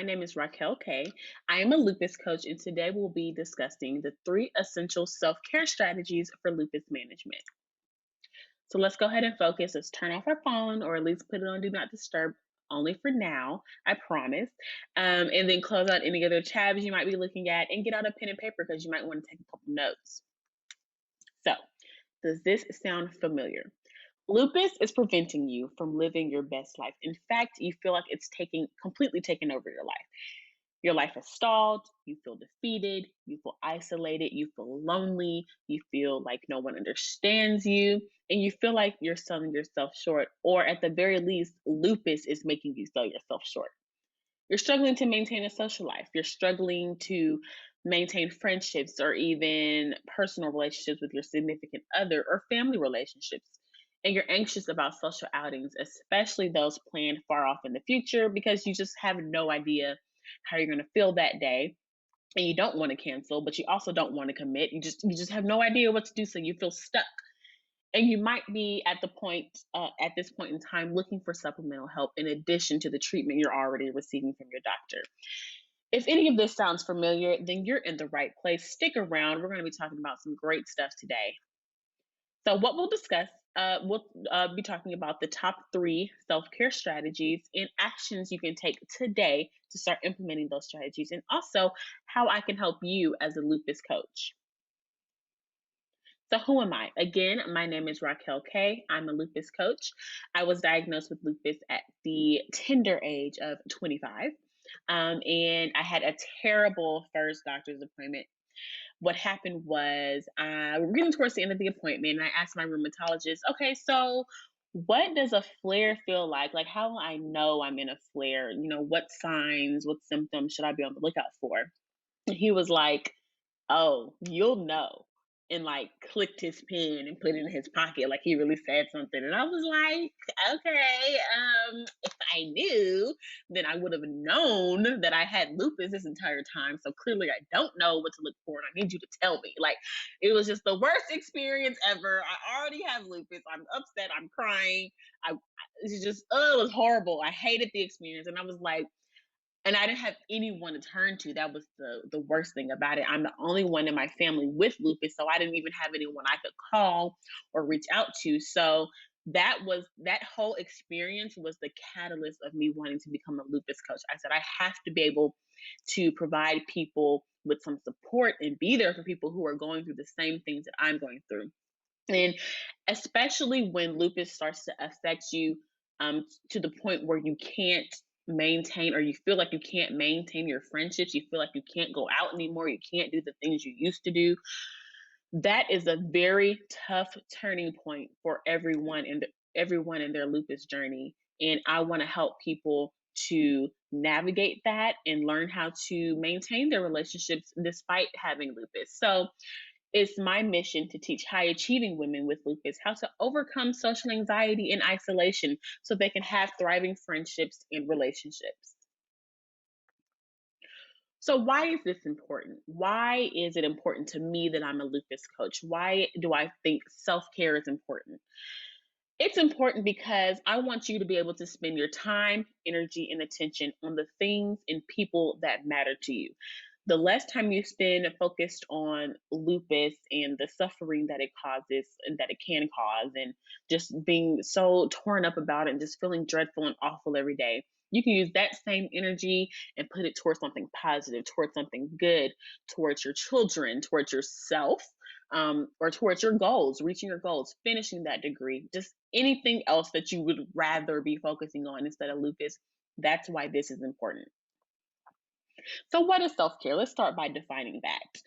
My name is Raquel K. I am a lupus coach, and today we'll be discussing the three essential self care strategies for lupus management. So let's go ahead and focus. Let's turn off our phone or at least put it on Do Not Disturb only for now, I promise. And then close out any other tabs you might be looking at and get out a pen and paper because you might want to take a couple notes. So, does this sound familiar? Lupus is preventing you from living your best life. In fact, you feel like it's completely taken over your life. Your life is stalled, you feel defeated, you feel isolated, you feel lonely, you feel like no one understands you, and you feel like you're selling yourself short, or at the very least, lupus is making you sell yourself short. You're struggling to maintain a social life, you're struggling to maintain friendships or even personal relationships with your significant other or family relationships. And you're anxious about social outings, especially those planned far off in the future, because you just have no idea how you're going to feel that day, and you don't want to cancel but you also don't want to commit. You just have no idea what to do, so you feel stuck, and you might be at this point in time looking for supplemental help in addition to the treatment you're already receiving from your doctor. If any of this sounds familiar, then you're in the right place. Stick around, we're going to be talking about some great stuff today. So, what we'll discuss, we'll be talking about the top three self care strategies and actions you can take today to start implementing those strategies, and also how I can help you as a lupus coach. So, who am I? Again, my name is Raquel K. I'm a lupus coach. I was diagnosed with lupus at the tender age of 25, and I had a terrible first doctor's appointment. What happened was we were getting towards the end of the appointment, and I asked my rheumatologist, okay, so what does a flare feel like? Like, how will I know I'm in a flare? What signs, what symptoms should I be on the lookout for? And he was like, oh, you'll know. And like clicked his pen and put it in his pocket, like he really said something. And I was like, okay, if I knew, then I would have known that I had lupus this entire time. So clearly I don't know what to look for, and I need you to tell me. Like, it was just the worst experience ever. I already have lupus. I'm upset. I'm crying. It's just, oh, it was horrible. I hated the experience. And I was like, and I didn't have anyone to turn to. That was the worst thing about it. I'm the only one in my family with lupus, so I didn't even have anyone I could call or reach out to. So that whole experience was the catalyst of me wanting to become a lupus coach. I said I have to be able to provide people with some support and be there for people who are going through the same things that I'm going through. And especially when lupus starts to affect you, to the point where you can't maintain, or you feel like you can't maintain your friendships, you feel like you can't go out anymore, you can't do the things you used to do. That is a very tough turning point for everyone in their lupus journey. And I want to help people to navigate that and learn how to maintain their relationships despite having lupus. So, it's my mission to teach high achieving women with lupus how to overcome social anxiety and isolation so they can have thriving friendships and relationships. So, why is this important? Why is it important to me that I'm a lupus coach? Why do I think self care is important? It's important because I want you to be able to spend your time, energy, and attention on the things and people that matter to you. The less time you spend focused on lupus and the suffering that it causes and that it can cause, and just being so torn up about it and just feeling dreadful and awful every day, you can use that same energy and put it towards something positive, towards something good, towards your children, towards yourself, or towards your goals, reaching your goals, finishing that degree, just anything else that you would rather be focusing on instead of lupus. That's why this is important. So, what is self care? Let's start by defining that.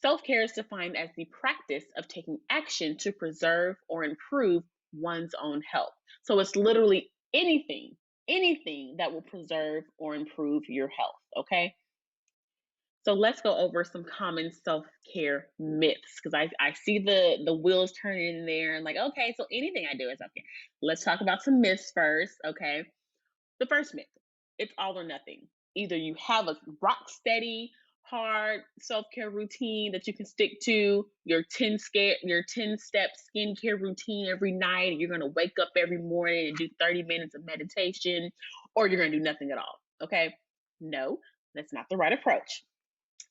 Self care is defined as the practice of taking action to preserve or improve one's own health. So, it's literally anything that will preserve or improve your health. Okay. So let's go over some common self-care myths, because I see the wheels turning in there and like, okay, so anything I do is self-care. Let's talk about some myths first, okay? The first myth, it's all or nothing. Either you have a rock steady, hard self-care routine that you can stick to, your 10-step skincare routine every night, and you're gonna wake up every morning and do 30 minutes of meditation, or you're gonna do nothing at all. Okay. No, that's not the right approach.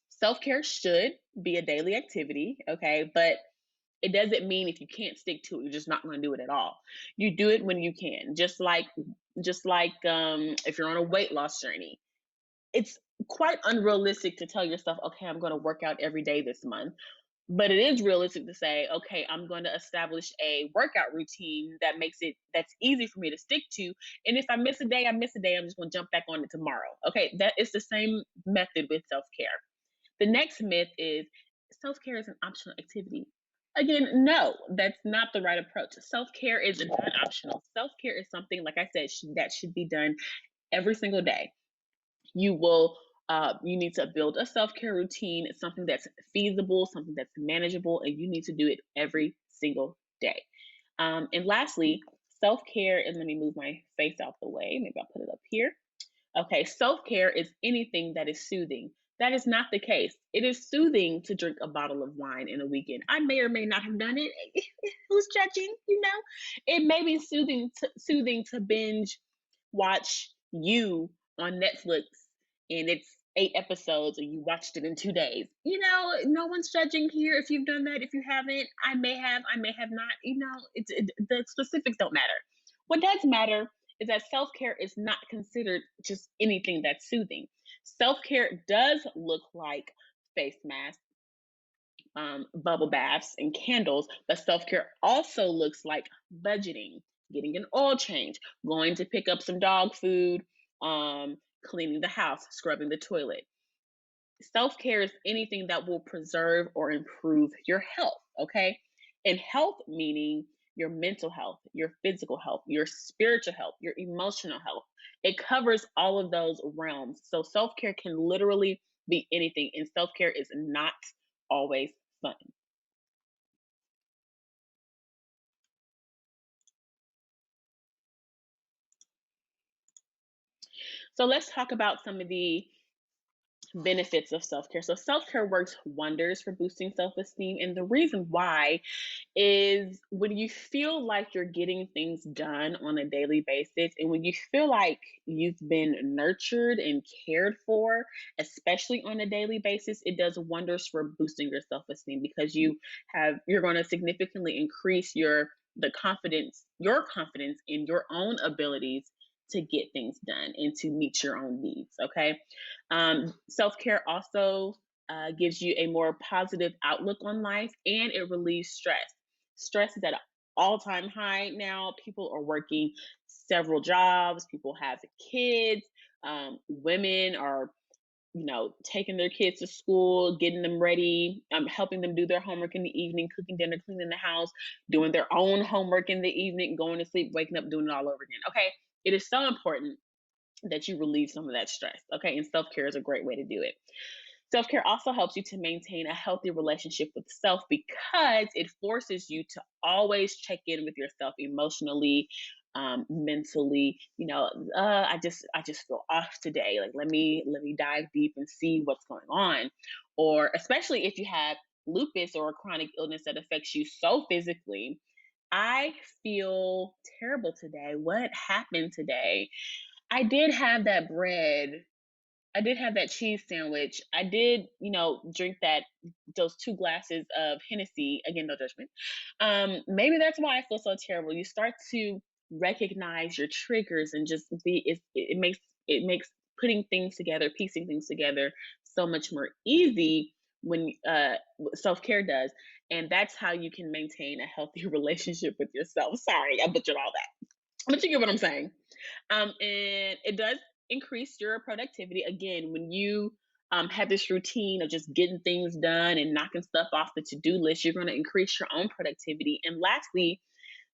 Self care should be a daily activity, okay? But it doesn't mean if you can't stick to it, you're just not going to do it at all. You do it when you can. Just like if you're on a weight loss journey, it's quite unrealistic to tell yourself, okay, I'm going to work out every day this month. But it is realistic to say, okay, I'm going to establish a workout routine that's easy for me to stick to. And if I miss a day, I miss a day. I'm just going to jump back on it tomorrow. Okay, that is the same method with self care. The next myth is self care is an optional activity. Again, no, that's not the right approach. Self care is not optional. Self care is something, like I said, that should be done every single day. You need to build a self-care routine. It's something that's feasible, something that's manageable, and you need to do it every single day. And lastly, self-care, and let me move my face out the way. Maybe I'll put it up here. Okay, self-care is anything that is soothing. That is not the case. It is soothing to drink a bottle of wine in a weekend. I may or may not have done it. Who's judging? It may be soothing to binge watch you on Netflix, and it's 8 episodes and you watched it in 2 days. No one's judging here if you've done that. If you haven't, I may have not. The specifics don't matter. What does matter is that self care is not considered just anything that's soothing. Self care does look like face masks, bubble baths, and candles, but self care also looks like budgeting, getting an oil change, going to pick up some dog food, cleaning the house, scrubbing the toilet. Self care is anything that will preserve or improve your health, okay? And health meaning your mental health, your physical health, your spiritual health, your emotional health. It covers all of those realms. So self care can literally be anything, and self care is not always fun. So let's talk about some of the benefits of self care. So, self care works wonders for boosting self esteem. And the reason why is when you feel like you're getting things done on a daily basis, and when you feel like you've been nurtured and cared for, especially on a daily basis, it does wonders for boosting your self esteem because you're going to significantly increase your confidence in your own abilities to get things done and to meet your own needs. Okay. Self care also gives you a more positive outlook on life, and it relieves stress. Stress is at an all time high now. People are working several jobs, people have kids, women are taking their kids to school, getting them ready, helping them do their homework in the evening, cooking dinner, cleaning the house, doing their own homework in the evening, going to sleep, waking up, doing it all over again. Okay. It is so important that you relieve some of that stress. Okay. And self care is a great way to do it. Self care also helps you to maintain a healthy relationship with self because it forces you to always check in with yourself emotionally, mentally. I just feel off today. Like let me dive deep and see what's going on. Or especially if you have lupus or a chronic illness that affects you so physically. I feel terrible today. What happened today? I did have that bread. I did have that cheese sandwich. I did, drink those 2 glasses of Hennessy. Again, no judgment. Maybe that's why I feel so terrible. You start to recognize your triggers and just it makes putting things together, piecing things together so much more easy when self care does, and that's how you can maintain a healthy relationship with yourself. Sorry, I butchered all that, but you get what I'm saying. And it does increase your productivity. Again, when you have this routine of just getting things done and knocking stuff off the to do list, you're going to increase your own productivity. And lastly,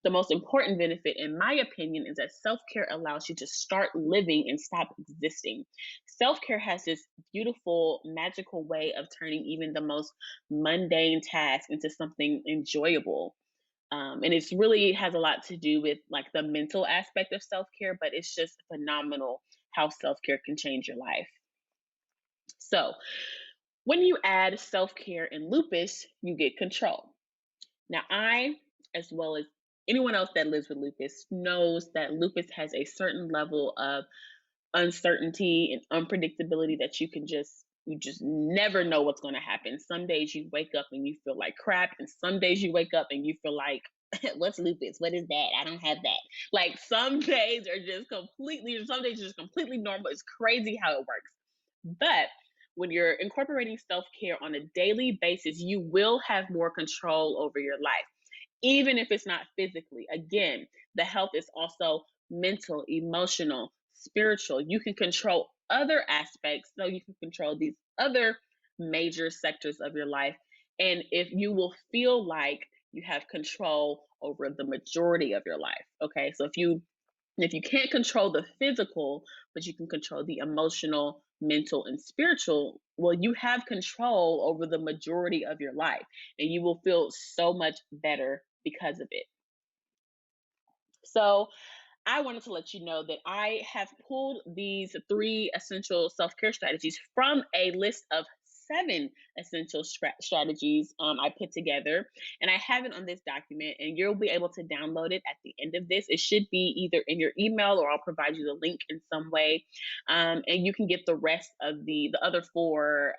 the most important benefit, in my opinion, is that self care allows you to start living and stop existing. Self care has this beautiful, magical way of turning even the most mundane task into something enjoyable. And it's really has a lot to do with like the mental aspect of self care, but it's just phenomenal how self care can change your life. So, when you add self care and lupus, you get control. Now, as well as anyone else that lives with lupus, knows that lupus has a certain level of uncertainty and unpredictability that you just never know what's going to happen. Some days you wake up and you feel like crap, and some days you wake up and you feel like, what's lupus? What is that? I don't have that. Like some days are just completely, some days are just completely normal. It's crazy how it works. But when you're incorporating self care on a daily basis, you will have more control over your life, even if it's not physically. Again, the health is also mental, emotional, spiritual. You can control other aspects, so you can control these other major sectors of your life. And if you will feel like you have control over the majority of your life. Okay. So if you can't control the physical, but you can control the emotional, mental, and spiritual, well, you have control over the majority of your life, and you will feel so much better because of it. So, I wanted to let you know that I have pulled these three essential self care strategies from a list of seven essential strategies I put together. And I have it on this document, and you'll be able to download it at the end of this. It should be either in your email or I'll provide you the link in some way. And you can get the rest of the other four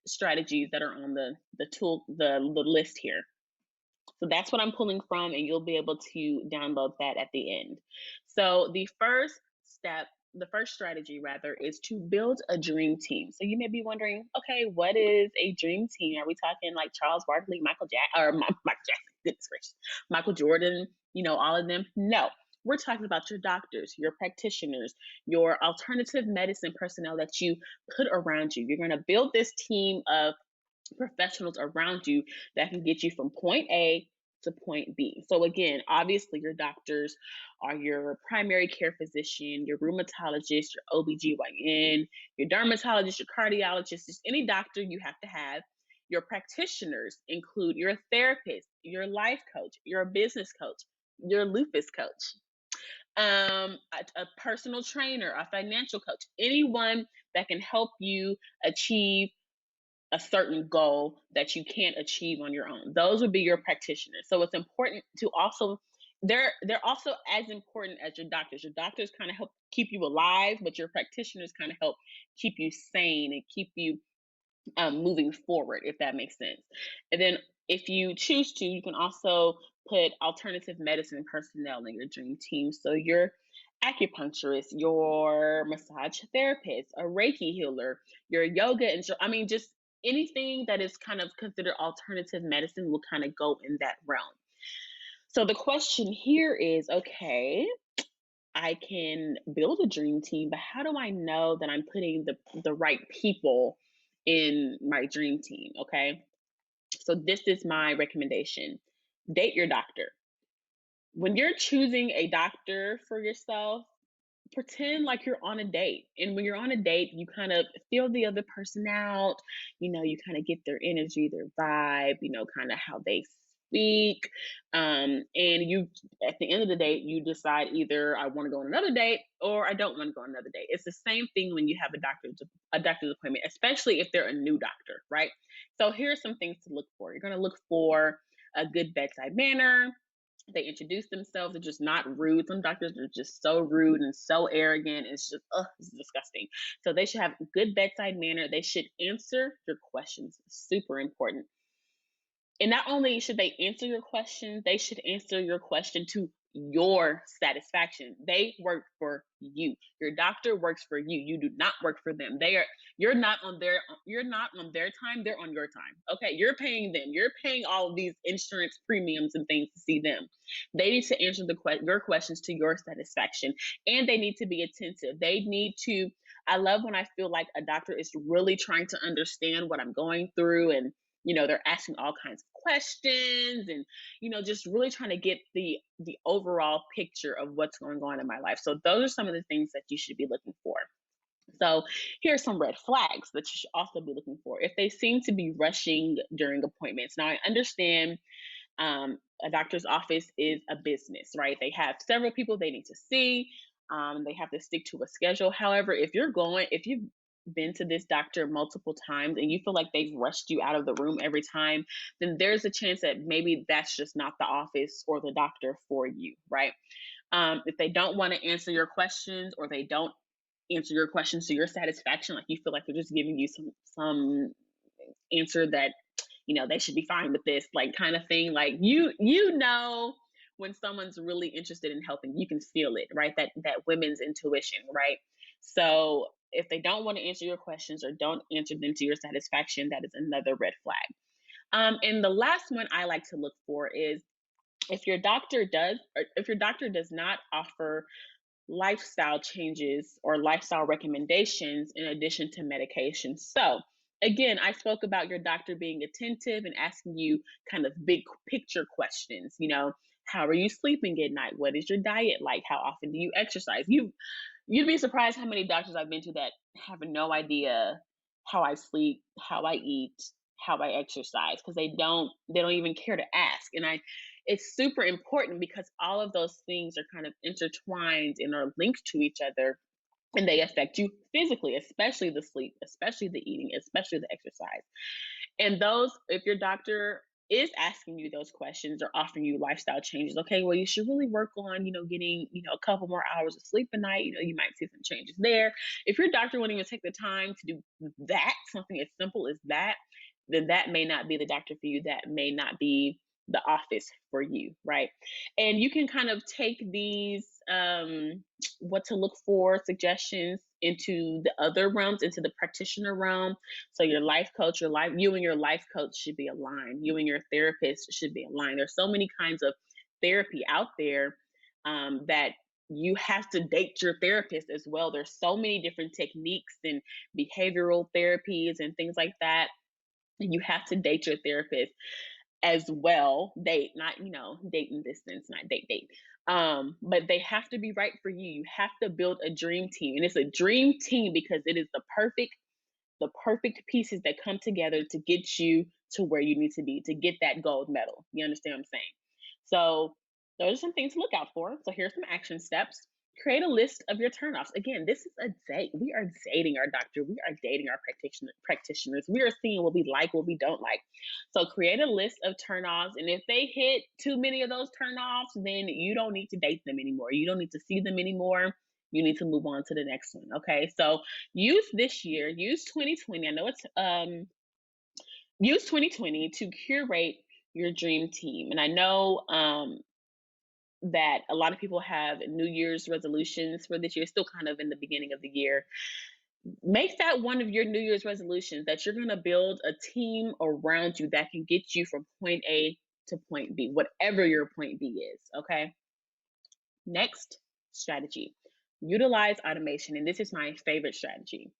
strategies that are on the list here. So that's what I'm pulling from, and you'll be able to download that at the end. So the first strategy rather, is to build a dream team. So you may be wondering, okay, what is a dream team? Are we talking like Charles Barkley, Michael Jackson, goodness gracious, Michael Jordan, all of them? No. We're talking about your doctors, your practitioners, your alternative medicine personnel that you put around you. You're going to build this team of professionals around you that can get you from point A to point B. So again, obviously your doctors are your primary care physician, your rheumatologist, your OBGYN, your dermatologist, your cardiologist, just any doctor you have to have. Your practitioners include your therapist, your life coach, your business coach, your lupus coach, a personal trainer, a financial coach, anyone that can help you achieve a certain goal that you can't achieve on your own. Those would be your practitioners. So it's important to also they're also as important as your doctors. Your doctors kind of help keep you alive, but your practitioners kind of help keep you sane and keep you moving forward, if that makes sense. And then if you choose to, you can also put alternative medicine personnel in your dream team. So your acupuncturist, your massage therapist, a Reiki healer, your yoga, and I mean, just anything that is kind of considered alternative medicine will kind of go in that realm. So the question here is, okay, I can build a dream team, but how do I know that I'm putting the right people in my dream team? Okay. So this is my recommendation. Date your doctor. When you're choosing a doctor for yourself, pretend like you're on a date. And when you're on a date, you kind of feel the other person out. You kind of get their energy, their vibe, kind of how they speak. And you, at the end of the date, you decide either I want to go on another date or I don't want to go on another date. It's the same thing when you have a doctor's appointment, especially if they're a new doctor, right? So here are some things to look for. You're going to look for a good bedside manner. They introduce themselves. They're just not rude. Some doctors are just so rude and so arrogant. It's just, it's disgusting. So they should have good bedside manner. They should answer your questions. Super important. And not only should they answer your question, they should answer your question to your satisfaction. They work for you. Your doctor works for you. You do not work for them. You're not on their time, they're on your time. Okay, you're paying them. You're paying all of these insurance premiums and things to see them. They need to answer your questions to your satisfaction, and they need to be attentive. They need to I love when I feel like a doctor is really trying to understand what I'm going through, and they're asking all kinds of questions, and just really trying to get the overall picture of what's going on in my life. So those are some of the things that you should be looking for. So here are some red flags that you should also be looking for. If they seem to be rushing during appointments. Now I understand a doctor's office is a business, right? They have several people they need to see. They have to stick to a schedule. However, if you've been to this doctor multiple times and you feel like they've rushed you out of the room every time, then there's a chance that maybe that's just not the office or the doctor for you, right? If they don't want to answer your questions, or they don't answer your questions to your satisfaction. Like you feel like they're just giving you some answer that they should be fine with this, like kind of thing. Like when someone's really interested in helping, you can feel it, right? That women's intuition, right? So if they don't want to answer your questions or don't answer them to your satisfaction, that is another red flag. And the last one I like to look for is if your doctor does not offer lifestyle changes or lifestyle recommendations in addition to medication. So, again, I spoke about your doctor being attentive and asking you kind of big picture questions. How are you sleeping at night? What is your diet like? How often do you exercise? You'd be surprised how many doctors I've been to that have no idea how I sleep, how I eat, how I exercise, because they don't even care to ask. And it's super important because all of those things are kind of intertwined and are linked to each other, and they affect you physically, especially the sleep, especially the eating, especially the exercise. And if your doctor is asking you those questions or offering you lifestyle changes, okay, well, you should really work on, getting, a couple more hours of sleep a night. You might see some changes there. If your doctor won't even take the time to do that, something as simple as that, then that may not be the doctor for you. That may not be the office for you, right? And you can kind of take these what to look for suggestions into the other realms, into the practitioner realm. So your life coach, you and your life coach should be aligned. You and your therapist should be aligned. There's so many kinds of therapy out there that you have to date your therapist as well. There's so many different techniques and behavioral therapies and things like that. And you have to date your therapist as well. Date, not, date in distance, not date. But they have to be right for you. You have to build a dream team. And it's a dream team because it is the perfect pieces that come together to get you to where you need to be, to get that gold medal. You understand what I'm saying? So those are some things to look out for. So here's some action steps. Create a list of your turnoffs. Again, this is a date. We are dating our doctor. We are dating our practitioners. We are seeing what we like, what we don't like. So create a list of turnoffs. And if they hit too many of those turnoffs, then you don't need to date them anymore. You don't need to see them anymore. You need to move on to the next one. Okay. So use 2020. I know use 2020 to curate your dream team. And I know that a lot of people have New Year's resolutions for this year, still kind of in the beginning of the year. Make that one of your New Year's resolutions, that you're going to build a team around you that can get you from point A to point B, whatever your point B is. Okay. Next strategy, utilize automation. And this is my favorite strategy.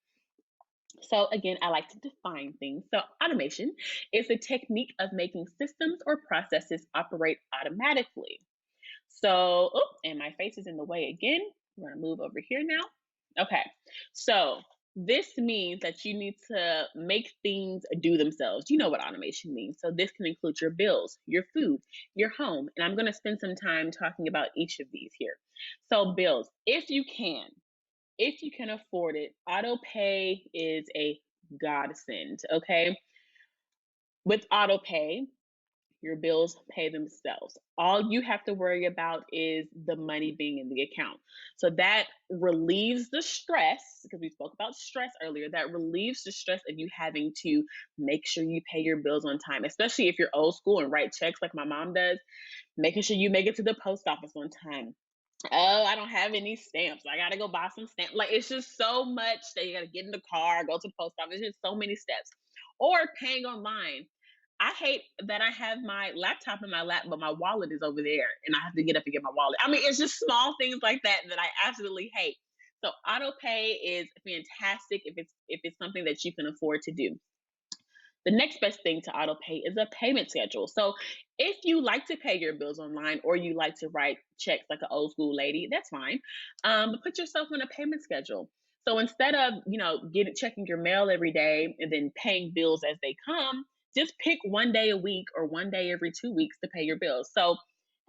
So again, I like to define things. So automation is a technique of making systems or processes operate automatically. So, and my face is in the way again. We're gonna move over here now. Okay, so this means that you need to make things do themselves. You know what automation means. So this can include your bills, your food, your home. And I'm gonna spend some time talking about each of these here. So bills, if you can afford it, auto pay is a godsend. Okay. With auto pay, your bills pay themselves. All you have to worry about is the money being in the account. So that relieves the stress, because we spoke about stress earlier, that relieves the stress of you having to make sure you pay your bills on time, especially if you're old school and write checks like my mom does, making sure you make it to the post office on time. Oh, I don't have any stamps. I gotta go buy some stamps. Like, it's just so much that you gotta get in the car, go to the post office. There's just so many steps. Or paying online. I hate that I have my laptop in my lap, but my wallet is over there and I have to get up and get my wallet. I mean, it's just small things like that that I absolutely hate. So auto pay is fantastic if it's something that you can afford to do. The next best thing to auto pay is a payment schedule. So if you like to pay your bills online or you like to write checks like an old school lady, that's fine. But put yourself on a payment schedule. So instead of checking your mail every day and then paying bills as they come, just pick one day a week or one day every 2 weeks to pay your bills. So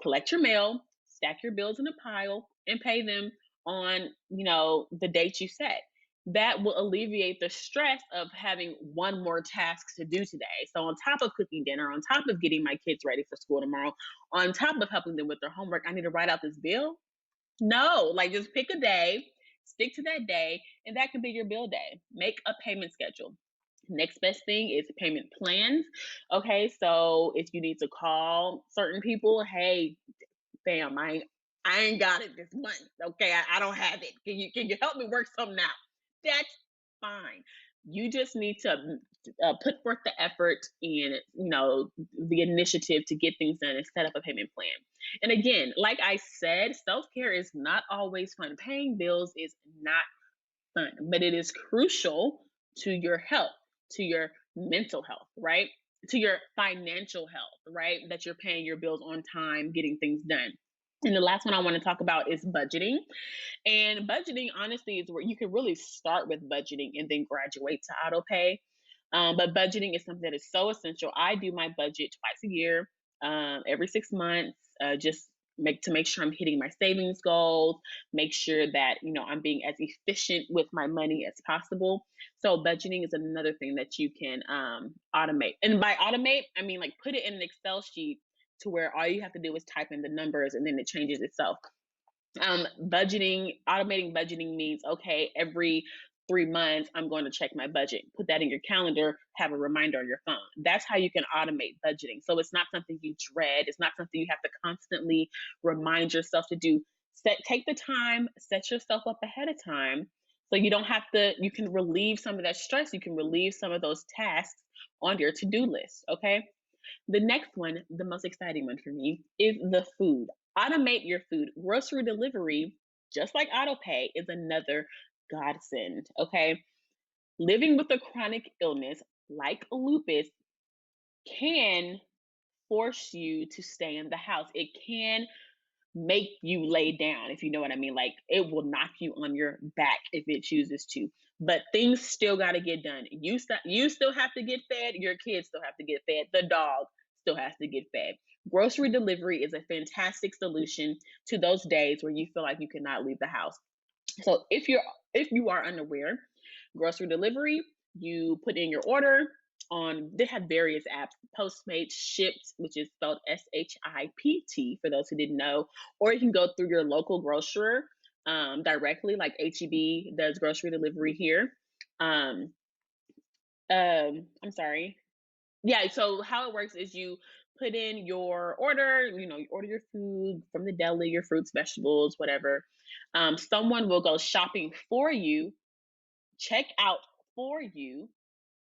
collect your mail, stack your bills in a pile, and pay them on the date you set. That will alleviate the stress of having one more task to do today. So on top of cooking dinner, on top of getting my kids ready for school tomorrow, on top of helping them with their homework, I need to write out this bill. No, like, just pick a day, Stick to that day, and that can be your bill day. Make a payment schedule. Next best thing is payment plans. Okay, so if you need to call certain people, hey, fam, I ain't got it this month. Okay, I don't have it. Can you help me work something out? That's fine. You just need to put forth the effort and the initiative to get things done and set up a payment plan. And again, like I said, self care is not always fun. Paying bills is not fun, but it is crucial to your health, to your mental health, right? To your financial health, right? That you're paying your bills on time, getting things done. And the last one I want to talk about is budgeting. And budgeting, honestly, is where you can really start with budgeting and then graduate to auto pay. But budgeting is something that is so essential. I do my budget twice a year, every 6 months, just make sure I'm hitting my savings goals, make sure that I'm being as efficient with my money as possible. So budgeting is another thing that you can automate. And by automate, I mean like put it in an Excel sheet to where all you have to do is type in the numbers and then it changes itself. Automating budgeting means, okay, every 3 months, I'm going to check my budget. Put that in your calendar, have a reminder on your phone. That's how you can automate budgeting. So it's not something you dread. It's not something you have to constantly remind yourself to do. Take the time, set yourself up ahead of time. So you don't have to, you can relieve some of that stress. You can relieve some of those tasks on your to-do list. Okay. The next one, the most exciting one for me, is the food. Automate your food. Grocery delivery, just like auto pay, is another godsend. Okay. Living with a chronic illness like lupus can force you to stay in the house. It can make you lay down, if you know what I mean. Like it will knock you on your back if it chooses to. But things still got to get done. You still have to get fed. Your kids still have to get fed. The dog still has to get fed. Grocery delivery is a fantastic solution to those days where you feel like you cannot leave the house. So if you are unaware, grocery delivery, you put in your order on, they have various apps, Postmates, Shipt, which is spelled SHIPT for those who didn't know, or you can go through your local grocer directly, like HEB does grocery delivery here. Um, I'm sorry. Yeah, so how it works is you put in your order, you order your food from the deli, your fruits, vegetables, whatever. Someone will go shopping for you, check out for you,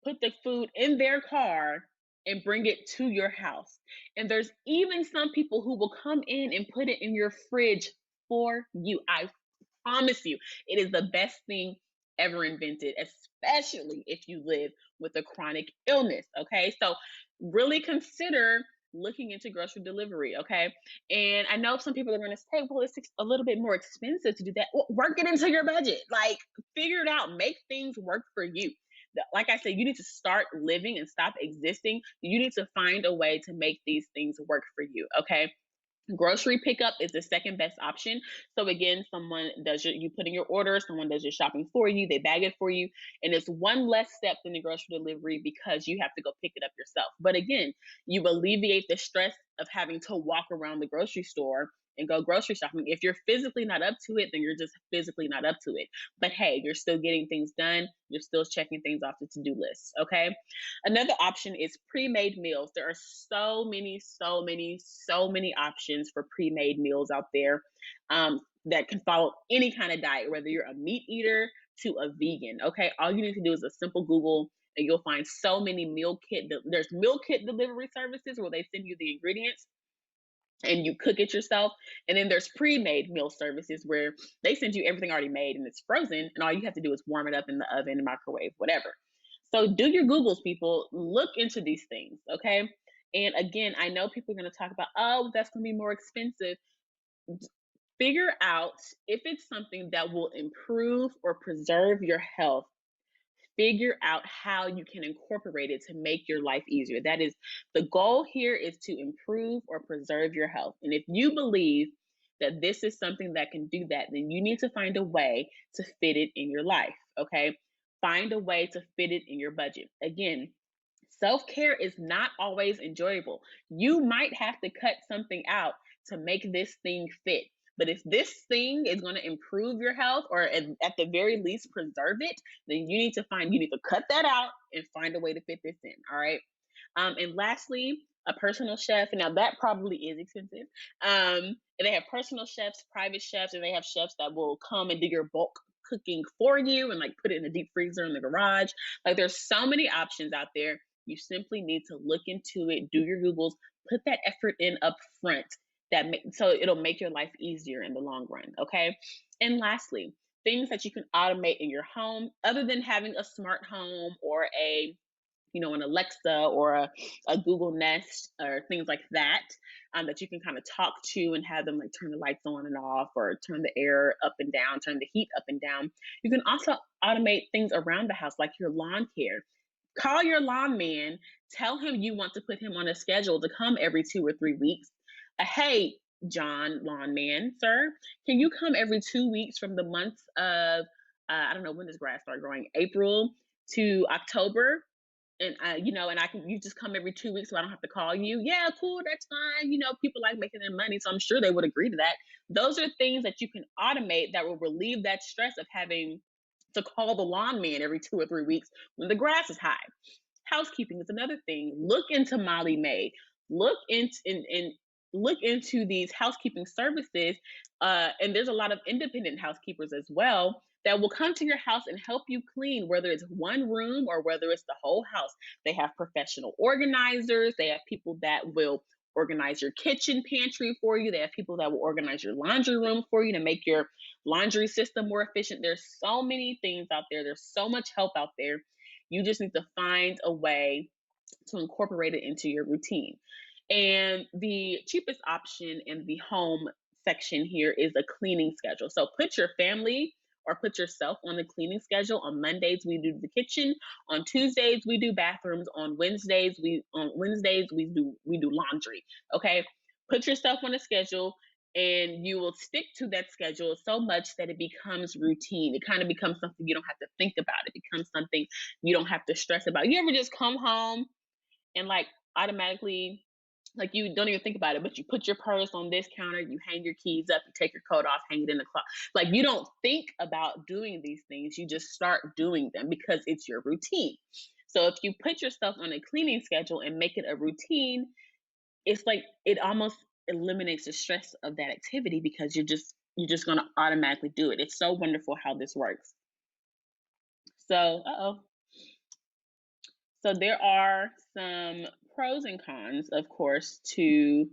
put the food in their car, and bring it to your house. And there's even some people who will come in and put it in your fridge for you. I promise you, it is the best thing ever invented, especially if you live with a chronic illness. Okay, so really consider looking into grocery delivery. Okay, and I know some people are going to say, well, it's a little bit more expensive to do that. Well, work it into your budget, like figure it out, make things work for you. Like I said, you need to start living and stop existing. You need to find a way to make these things work for you. Okay, grocery pickup is the second best option. So again, you put in your order, someone does your shopping for you, they bag it for you, and it's one less step than the grocery delivery because you have to go pick it up yourself. But again, you alleviate the stress of having to walk around the grocery store and go grocery shopping. If you're physically not up to it, then you're just physically not up to it. But hey, you're still getting things done. You're still checking things off the to-do list. Okay. Another option is pre-made meals. There are so many options for pre-made meals out there that can follow any kind of diet, whether you're a meat eater to a vegan. Okay, all you need to do is a simple Google, and you'll find so many meal kit. There's meal kit delivery services where they send you the ingredients and you cook it yourself. And then there's pre-made meal services where they send you everything already made and it's frozen, and all you have to do is warm it up in the oven, microwave, whatever. So do your Googles, people. Look into these things, okay? And again, I know people are going to talk about, oh, that's going to be more expensive. Figure out if it's something that will improve or preserve your health. Figure out how you can incorporate it to make your life easier. That is the goal here, is to improve or preserve your health. And if you believe that this is something that can do that, then you need to find a way to fit it in your life. Okay. Find a way to fit it in your budget. Again, self-care is not always enjoyable. You might have to cut something out to make this thing fit. But if this thing is going to improve your health or at the very least preserve it, then you need to cut that out and find a way to fit this in. All right. And lastly, a personal chef. Now that probably is expensive. And they have personal chefs, private chefs, and they have chefs that will come and do your bulk cooking for you and like put it in the deep freezer in the garage. Like there's so many options out there. You simply need to look into it, do your Googles, put that effort in up front. So it'll make your life easier in the long run. Okay. And lastly, things that you can automate in your home other than having a smart home or an Alexa or a Google Nest or things like that, that you can kind of talk to and have them like turn the lights on and off or turn the air up and down, turn the heat up and down. You can also automate things around the house like your lawn care. Call your lawn man, tell him you want to put him on a schedule to come every 2 or 3 weeks. Hey, John, lawn man, sir, can you come every 2 weeks from the months of, I don't know, when does grass start growing? April to October? And you just come every 2 weeks so I don't have to call you. Yeah, cool, that's fine. People like making their money, so I'm sure they would agree to that. Those are things that you can automate that will relieve that stress of having to call the lawn man every 2 or 3 weeks when the grass is high. Housekeeping is another thing. Look into Molly May. Look into and look into these housekeeping services. And there's a lot of independent housekeepers as well that will come to your house and help you clean, whether it's one room or whether it's the whole house. They have professional organizers. They have people that will organize your kitchen pantry for you. They have people that will organize your laundry room for you to make your laundry system more efficient. There's so many things out there. There's so much help out there. You just need to find a way to incorporate it into your routine. And the cheapest option in the home section here is a cleaning schedule. So put your family or put yourself on the cleaning schedule. On Mondays we do the kitchen. On Tuesdays we do bathrooms. On Wednesdays we do laundry. Okay, put yourself on a schedule and you will stick to that schedule so much that it becomes routine. It kind of becomes something you don't have to think about. It becomes something you don't have to stress about. You ever just come home and like automatically, like you don't even think about it, but you put your purse on this counter, you hang your keys up, you take your coat off, hang it in the closet. Like you don't think about doing these things, you just start doing them because it's your routine. So if you put yourself on a cleaning schedule and make it a routine, it's like it almost eliminates the stress of that activity because you're just going to automatically do it. It's so wonderful how this works. So, so there are some pros and cons, of course, to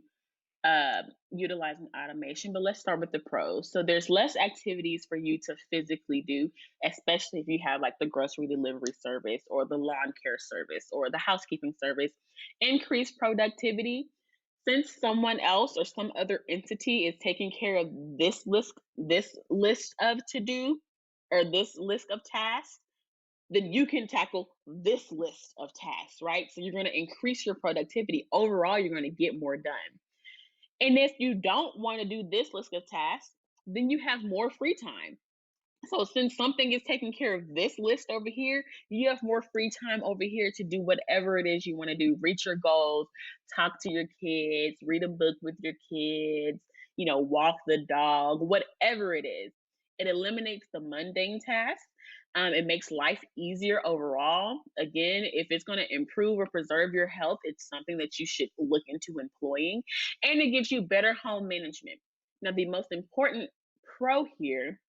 utilizing automation, but let's start with the pros. So there's less activities for you to physically do, especially if you have like the grocery delivery service or the lawn care service or the housekeeping service. Increased productivity. Since someone else or some other entity is taking care of this list of to do or this list of tasks, then you can tackle this list of tasks, right? So you're going to increase your productivity. Overall, you're going to get more done. And if you don't want to do this list of tasks, then you have more free time. So since something is taking care of this list over here, you have more free time over here to do whatever it is you want to do. Reach your goals, talk to your kids, read a book with your kids, walk the dog, whatever it is. It eliminates the mundane tasks. It makes life easier overall. Again, if it's going to improve or preserve your health, it's something that you should look into employing. And it gives you better home management. Now, the most important pro here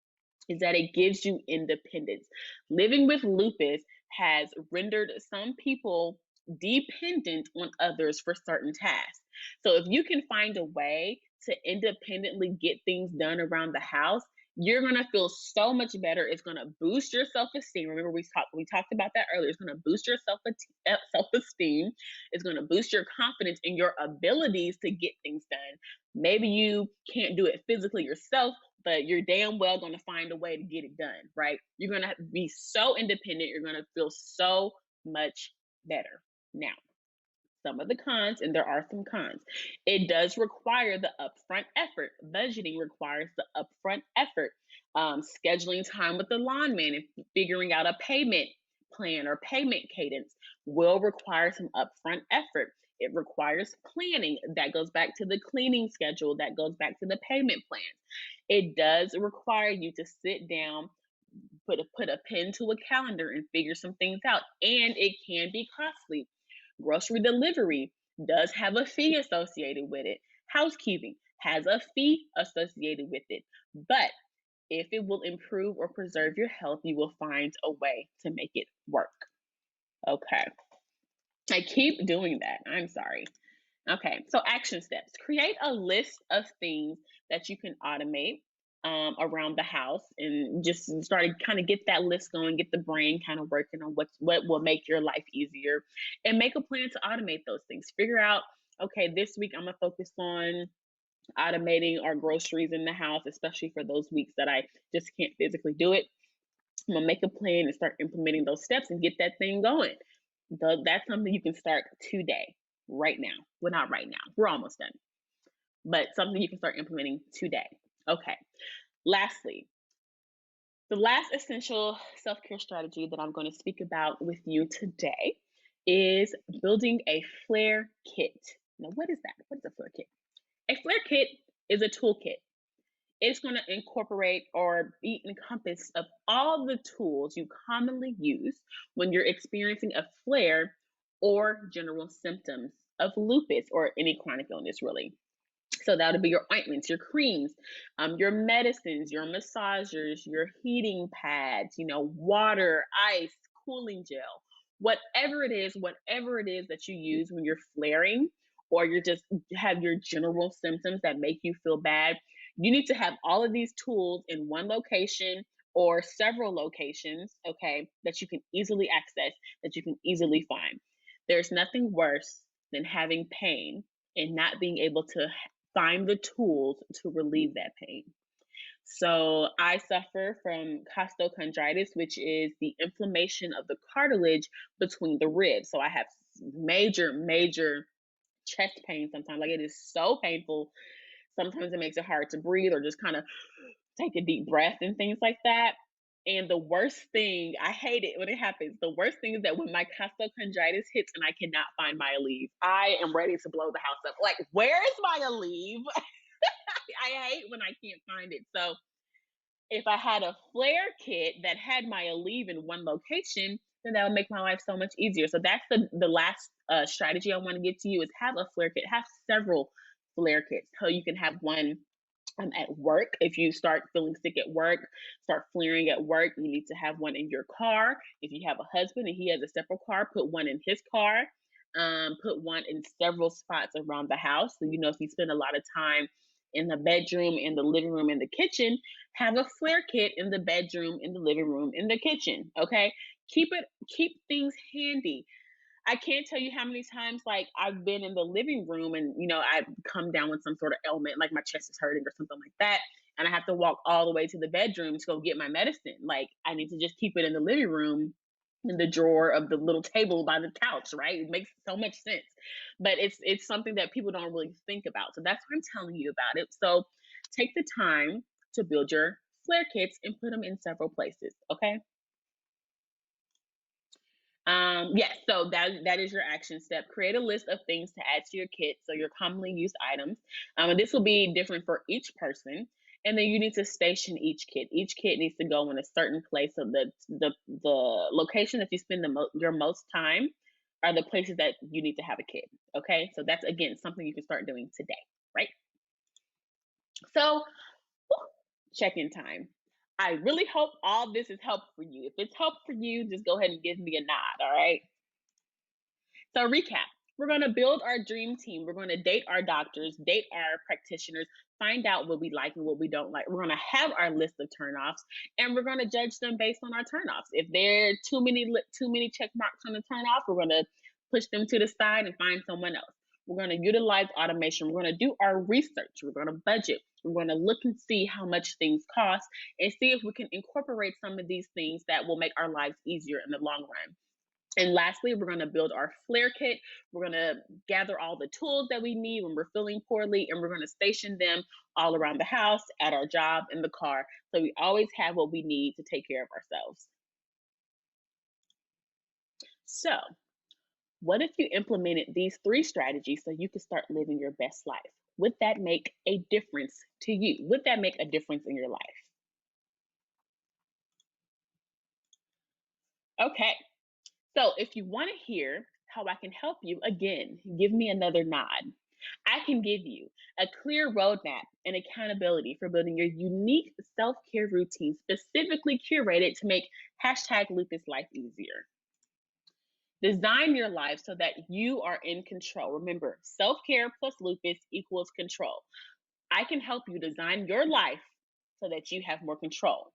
is that it gives you independence. Living with lupus has rendered some people dependent on others for certain tasks. So if you can find a way to independently get things done around the house, you're going to feel so much better. It's going to boost your self-esteem. Remember, we talked about that earlier. It's going to boost your self-esteem. It's going to boost your confidence in your abilities to get things done. Maybe you can't do it physically yourself, but you're damn well going to find a way to get it done, right? You're going to be so independent. You're going to feel so much better. Now, some of the cons, and there are some cons. It does require the upfront effort. Budgeting requires the upfront effort. Scheduling time with the lawn man and figuring out a payment plan or payment cadence will require some upfront effort. It requires planning. That goes back to the cleaning schedule, that goes back to the payment plans. It does require you to sit down, put a pen to a calendar and figure some things out. And it can be costly. Grocery delivery does have a fee associated with it. Housekeeping has a fee associated with it. But if it will improve or preserve your health, you will find a way to make it work. Okay. I keep doing that. I'm sorry. Okay, so action steps. Create a list of things that you can automate around the house, and just start to kind of get that list going, get the brain kind of working on what will make your life easier, and make a plan to automate those things. Figure out, okay, this week I'm gonna focus on automating our groceries in the house, especially for those weeks that I just can't physically do it. I'm gonna make a plan and start implementing those steps and get that thing going. That's something you can start today, right now. Well, not right now. We're almost done, but something you can start implementing today. Okay. Lastly, the last essential self care strategy that I'm going to speak about with you today is building a flare kit. Now, what is that? What is a flare kit? A flare kit is a toolkit. It's going to incorporate or be encompassed of all the tools you commonly use when you're experiencing a flare or general symptoms of lupus or any chronic illness, really. So that would be your ointments, your creams, your medicines, your massagers, your heating pads, water, ice, cooling gel, whatever it is that you use when you're flaring or you're just have your general symptoms that make you feel bad. You need to have all of these tools in one location or several locations, okay, that you can easily access, that you can easily find. There's nothing worse than having pain and not being able to find the tools to relieve that pain. So I suffer from costochondritis, which is the inflammation of the cartilage between the ribs. So I have major chest pain sometimes. Like, it is so painful. Sometimes it makes it hard to breathe or just kind of take a deep breath and things like that. And the worst thing, I hate it when it happens. The worst thing is that when my costochondritis hits and I cannot find my Aleve, I am ready to blow the house up. Like, where is my Aleve? I hate when I can't find it. So if I had a flare kit that had my Aleve in one location, then that would make my life so much easier. So that's the last strategy I want to give to you is have a flare kit. Have several flare kits so you can have one at work. If you start feeling sick at work, start flaring at work, you need to have one in your car. If you have a husband and he has a separate car, put one in his car. Put one in several spots around the house. So, if you spend a lot of time in the bedroom, in the living room, in the kitchen, have a flare kit in the bedroom, in the living room, in the kitchen. Okay. Keep things handy. I can't tell you how many times, like, I've been in the living room and, I come down with some sort of ailment, like my chest is hurting or something like that. And I have to walk all the way to the bedroom to go get my medicine. Like, I need to just keep it in the living room in the drawer of the little table by the couch, right? It makes so much sense. But it's something that people don't really think about. So that's why I'm telling you about it. So take the time to build your flare kits and put them in several places. Okay. Yes, so that is your action step. Create a list of things to add to your kit, so your commonly used items. And this will be different for each person. And then you need to station each kit. Each kit needs to go in a certain place. So the location that you spend your most time are the places that you need to have a kit. Okay, so that's again something you can start doing today, right? So check-in time. I really hope all this is helpful for you. If it's helpful for you, just go ahead and give me a nod, all right? So recap, we're going to build our dream team. We're going to date our doctors, date our practitioners, find out what we like and what we don't like. We're going to have our list of turnoffs, and we're going to judge them based on our turnoffs. If there are too many check marks on the turnoff, we're going to push them to the side and find someone else. We're going to utilize automation. We're going to do our research. We're going to budget. We're going to look and see how much things cost and see if we can incorporate some of these things that will make our lives easier in the long run. And lastly, we're going to build our flare kit. We're going to gather all the tools that we need when we're feeling poorly, and we're going to station them all around the house, at our job, in the car. So we always have what we need to take care of ourselves. So What if you implemented these three strategies so you could start living your best life? Would that make a difference to you? Would that make a difference in your life? Okay, so if you want to hear how I can help you, again, give me another nod. I can give you a clear roadmap and accountability for building your unique self care routine, specifically curated to make hashtag lupus life easier. Design your life so that you are in control. Remember, self care plus lupus equals control. I can help you design your life so that you have more control.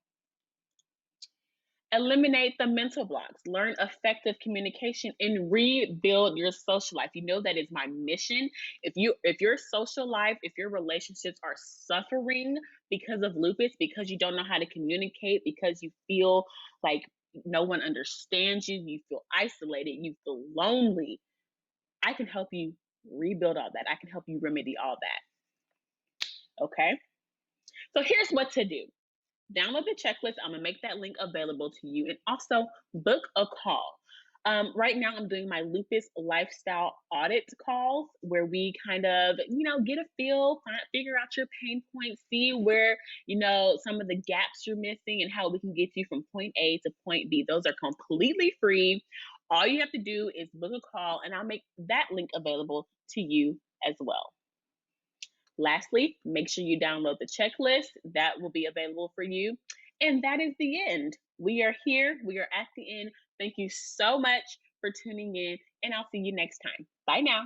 Eliminate the mental blocks, learn effective communication, and rebuild your social life. You know that is my mission. If your social life, if your relationships are suffering because of lupus, because you don't know how to communicate, because you feel like no one understands you, you feel isolated, you feel lonely, I can help you rebuild all that. I can help you remedy all that. Okay? So here's what to do. Download the checklist. I'm gonna make that link available to you, and also book a call. Right now, I'm doing my Lupus Lifestyle Audit calls, where we kind of, get a feel, figure out your pain points, see where some of the gaps you're missing, and how we can get you from point A to point B. Those are completely free. All you have to do is book a call, and I'll make that link available to you as well. Lastly, make sure you download the checklist. That will be available for you. And that is the end. We are here. We are at the end. Thank you so much for tuning in, and I'll see you next time. Bye now.